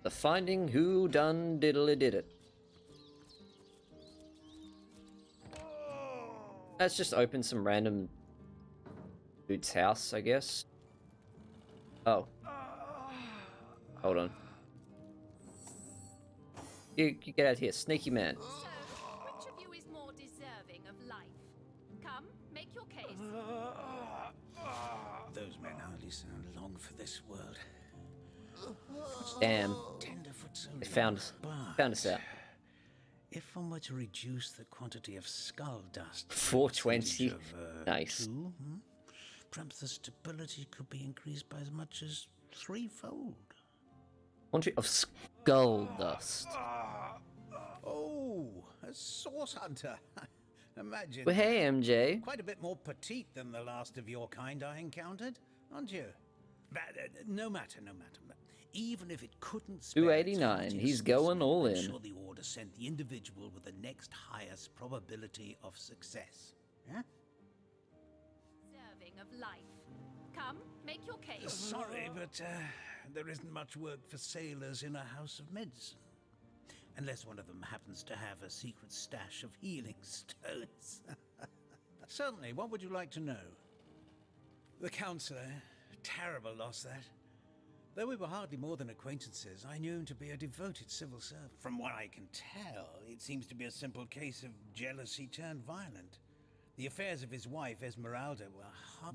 The finding who done diddly did it. Let's just open some random dude's house, I guess. Oh. Hold on. You get out here, sneaky man. So, which of you is more deserving of life? Come, make your case. Those men hardly sound long for this world. Damn. Tenderfoot so They found us out. If one were to reduce the quantity of skull dust, 420. Nice. Perhaps the stability could be increased by as much as threefold. Quantity of skull dust. Oh, a source hunter. Imagine. Well, hey, MJ. Quite a bit more petite than the last of your kind I encountered, aren't you? But, no matter. Even if it couldn't spare 289. He's going all in. I'm sure the order sent the individual with the next highest probability of success. Yeah? Deserving of life. Come, make your case. Sorry, but there isn't much work for sailors in a house of medicine. Unless one of them happens to have a secret stash of healing stones. Certainly, what would you like to know? The counselor. Terrible loss, that. Though we were hardly more than acquaintances, I knew him to be a devoted civil servant. From what I can tell, it seems to be a simple case of jealousy turned violent. The affairs of his wife, Esmeralda,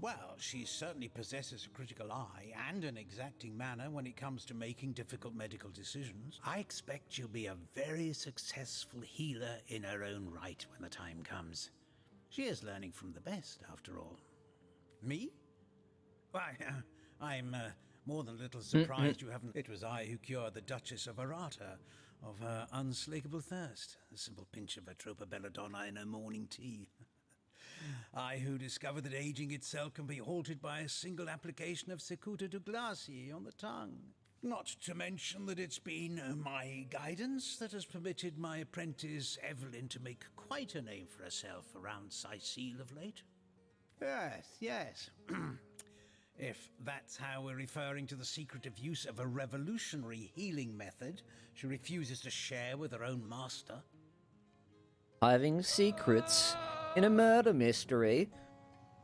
well, she certainly possesses a critical eye and an exacting manner when it comes to making difficult medical decisions. I expect she'll be a very successful healer in her own right when the time comes. She is learning from the best, after all. Me? Why, I'm more than a little surprised you haven't... It was I who cured the Duchess of Arata of her unslakable thirst. A simple pinch of Atropa belladonna in her morning tea. I who discovered that aging itself can be halted by a single application of Cicuta Douglasii on the tongue. Not to mention that it's been my guidance that has permitted my apprentice Evelyn to make quite a name for herself around Sicile of late. Yes. If that's how we're referring to the secretive use of a revolutionary healing method she refuses to share with her own master. Hiding secrets in a murder mystery?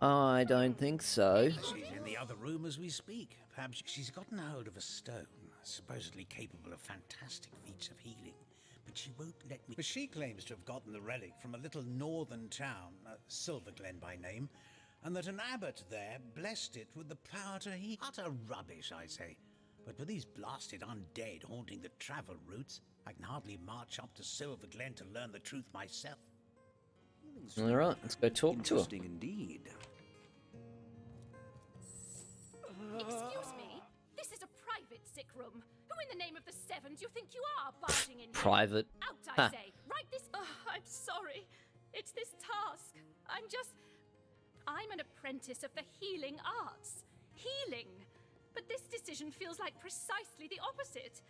I don't think so. She's in the other room as we speak. Perhaps she's gotten hold of a stone, supposedly capable of fantastic feats of healing. But she won't let me... She claims to have gotten the relic from a little northern town, Silverglen by name, and that an abbot there blessed it with the power to heal. Utter rubbish, I say. But with these blasted undead haunting the travel routes, I can hardly march up to Silverglen to learn the truth myself. All right, let's go talk to her. Interesting indeed. Excuse me? This is a private sick room. Who in the name of the seven do you think you are barging in here? Private. Out, I say. Right this... I'm sorry. It's this task. I'm an apprentice of the healing arts. Healing. But this decision feels like precisely the opposite.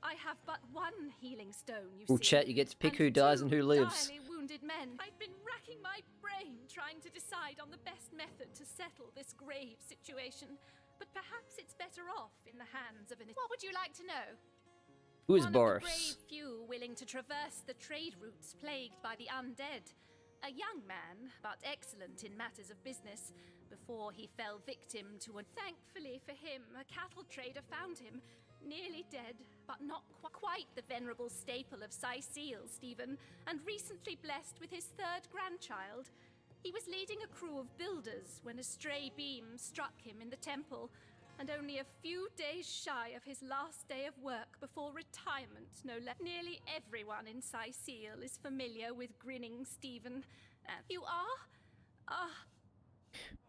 I have but one healing stone, you see. Chat, you get to pick who dies and who lives. Direly wounded men. I've been racking my brain trying to decide on the best method to settle this grave situation. But perhaps it's better off in the hands of an... What would you like to know? Who is One Boris? of the brave few willing to traverse the trade routes plagued by the undead. A young man, but excellent in matters of business, before he fell victim to a... Thankfully for him, a cattle trader found him, nearly dead, but not quite the venerable staple of Sicile, Stephen, and recently blessed with his third grandchild. He was leading a crew of builders when a stray beam struck him in the temple, and only a few days shy of his last day of work before retirement, no less. Nearly everyone in Sicile is familiar with grinning Stephen. You are?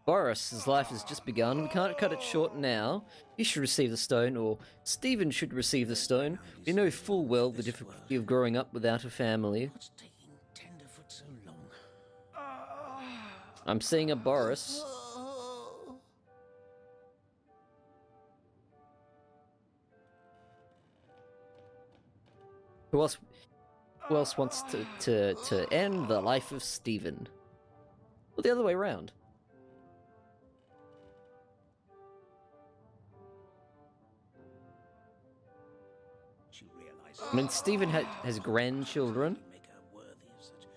Boris's life has just begun. We can't cut it short now. He should receive the stone, or Stephen should receive the stone. We know full well the difficulty of growing up without a family. What's taking Tenderfoot so long? I'm seeing a Boris. Who else wants to end the life of Stephen? Well, the other way around. you realize? I mean, Stephen has grandchildren. Make her worthy of such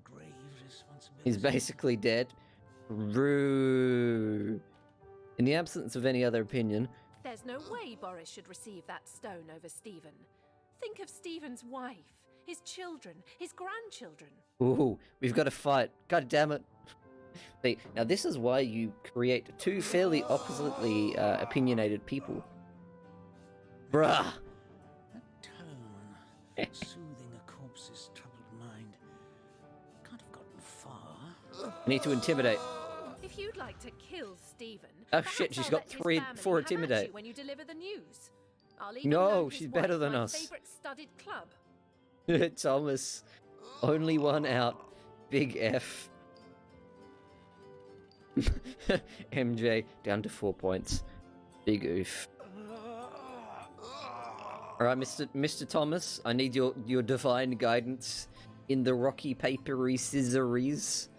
grave responsibility. He's basically dead. Rue. In the absence of any other opinion, There's no way Boris should receive that stone over Stephen. Think of Stephen's wife, his children, his grandchildren. ooh, we've got to fight. God damn it. See, now this is why you create two fairly oppositely opinionated people. Bruh. That tone, soothing a corpse's troubled mind, can't have gotten far. I need to intimidate. If you'd like to kill Stephen, Oh, perhaps shit, she's I'll got let his 4 family come at intimidate. you when you deliver the news. I'll even No, loan his she's better wife than my us. favorite studded club. Thomas. Only one out. Big F. MJ down to 4 points. Big oof. Alright, Mr. Thomas, I need your divine guidance in the rocky papery scissories.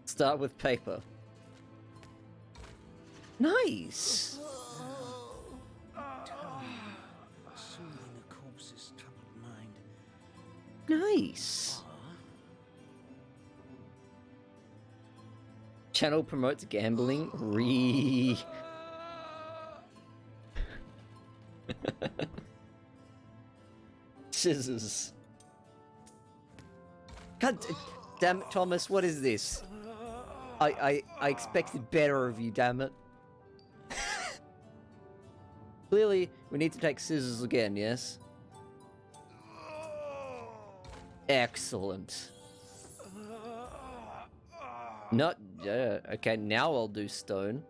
Start with paper. Nice! Soothing a corpse's troubled mind. Nice! Channel promotes gambling. Scissors. God damn it, Thomas, what is this? I expected better of you, damn it. Clearly, we need to take scissors again, yes? Excellent. Not, okay, now I'll do stone.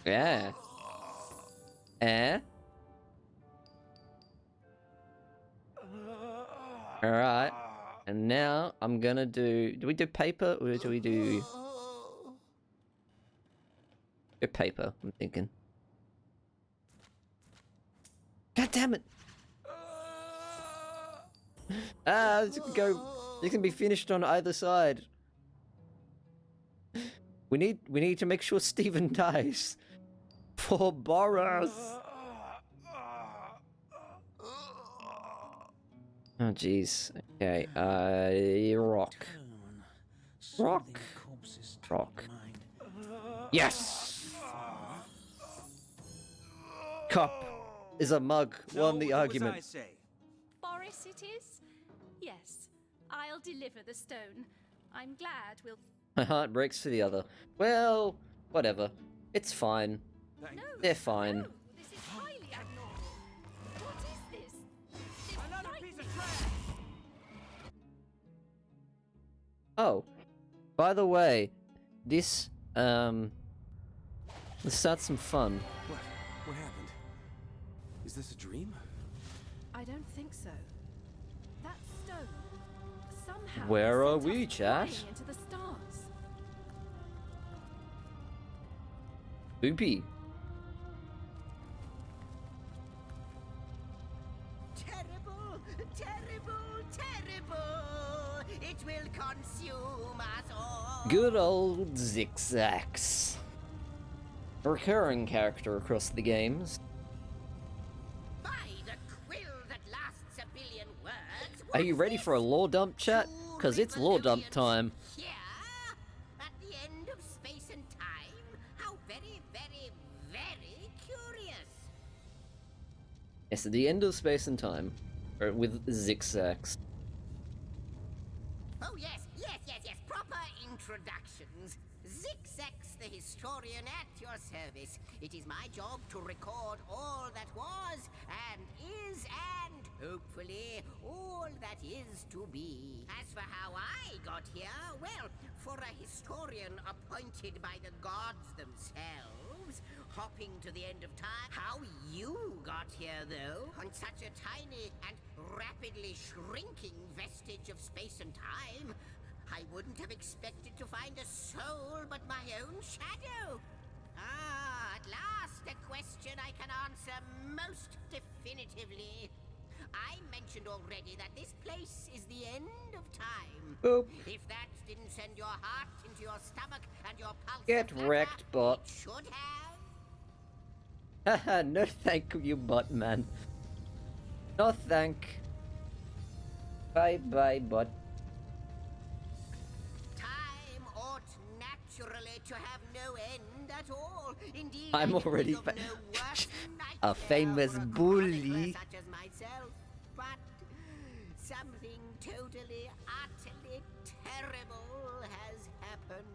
Yeah. Eh? Alright. And now I'm gonna do we do paper or do we do paper, I'm thinking. God damn it! It can be finished on either side. We need to make sure Stephen dies. For Boris. Oh jeez. Okay. Rock. Rock. Rock. Yes. Cup is a mug. Won the argument. Boris it is? Yes. I'll deliver the stone. I'm glad we'll... My heart breaks for the other. Well, whatever. It's fine. No, They're fine. no, this is highly abnormal. What is this? This lightning... Oh, by the way, this let's start some fun. What happened? Is this a dream? I don't think so. That stone somehow Where are sent we, us chat? flying into the stars. Boopy. Terrible, terrible, terrible! It will consume us all! Good old Zigzags. A recurring character across the games. By the quill that lasts a billion words! Are you what's ready for a this? lore dump, chat? Two Cause it's lore dump revolutions time. Here, at the end of space and time? How very, very, very curious! Yes, at the end of space and time. With Zigzags. Oh yes, yes, yes, yes, proper introductions. Zixex, the historian at your service. It is my job to record all that was, and is, and hopefully all that is to be. As for how I got here, well, for a historian appointed by the gods themselves, hopping to the end of time, how you got here, though, on such a tiny and rapidly shrinking vestige of space and time, I wouldn't have expected to find a soul but my own shadow. Ah, at last a question I can answer most definitively. I mentioned already that this place is the end of time. Boop. If that didn't send your heart into your stomach and your pulse Get aflutter, wrecked, bot. it should have. Haha, no thank you, bot man. No thank. Bye bye, bot. Time ought naturally to have no end at all. Indeed, I'm I can already think of no worse a nightmare famous for a bully. chronicler such as myself. But something totally, utterly terrible has happened.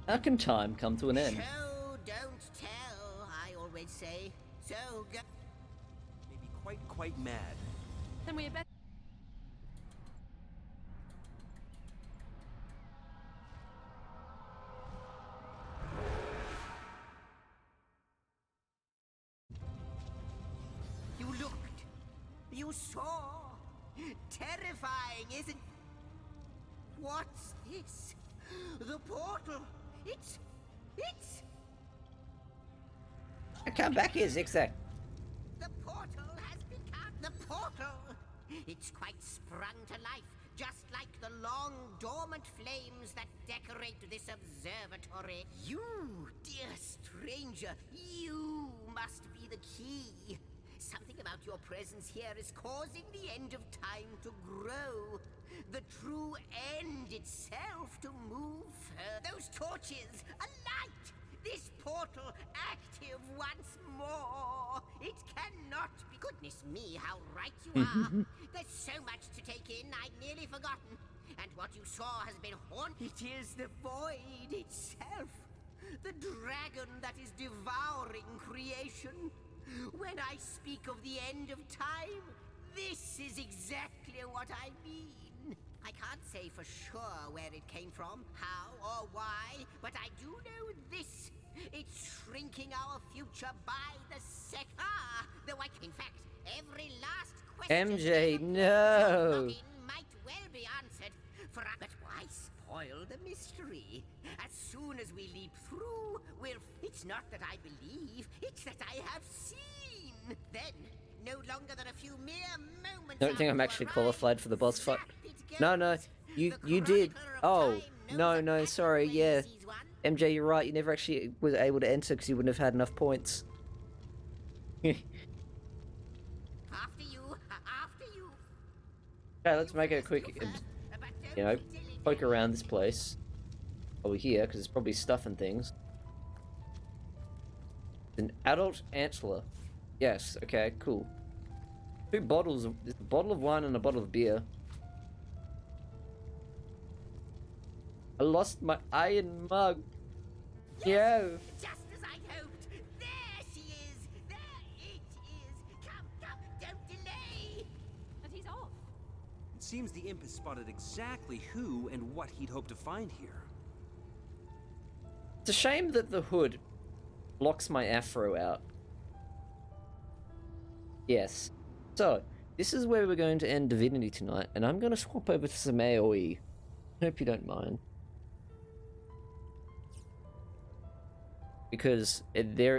How can time come to an end? Show, don't tell, I always say. So go. Maybe quite mad. Then we had better. You looked. You saw. Terrifying, isn't? What's this? The portal. It's. Come back here, Zigzag. The portal has become the portal. It's quite sprung to life, just like the long dormant flames that decorate this observatory. You, dear stranger, you must be the key. Something about your presence here is causing the end of time to grow. The true end itself to move further. Those torches, a light! This portal active once more. It cannot be. Goodness me, how right you are. There's so much to take in, I'd nearly forgotten. And what you saw has been haunted. It is the void itself. The dragon that is devouring creation. When I speak of the end of time, this is exactly what I mean. I can't say for sure where it came from, how or why, but I do know this. It's shrinking our future by the sec. Though in fact, every last question MJ, ever no. might well be answered. But why spoil the mystery? As soon as we leap through, it's not that I believe, it's that I have seen. Then, no longer than a few mere moments. Don't think I'm after actually arrival, qualified for the boss fight. zap it No, goes. you The did. chronicler of Oh, time knows no, exactly sorry, when he yeah. sees one. MJ, you're right. You never actually was able to enter because you wouldn't have had enough points. After you, after you. Okay, let's make it a quick, But don't you know, be dilly-dally. poke around this place. Over here, because there's probably stuff and things. An adult antler. Yes, okay, cool. Two bottles of, there's a bottle of wine and a bottle of beer. I lost my iron mug. Yo. Just as I hoped. There she is. There it is. Come, don't delay. And he's off. It seems the imp has spotted exactly who and what he'd hoped to find here. It's a shame that the hood blocks my afro out. Yes. So, this is where we're going to end Divinity tonight, and I'm going to swap over to some AoE. Hope you don't mind. Because there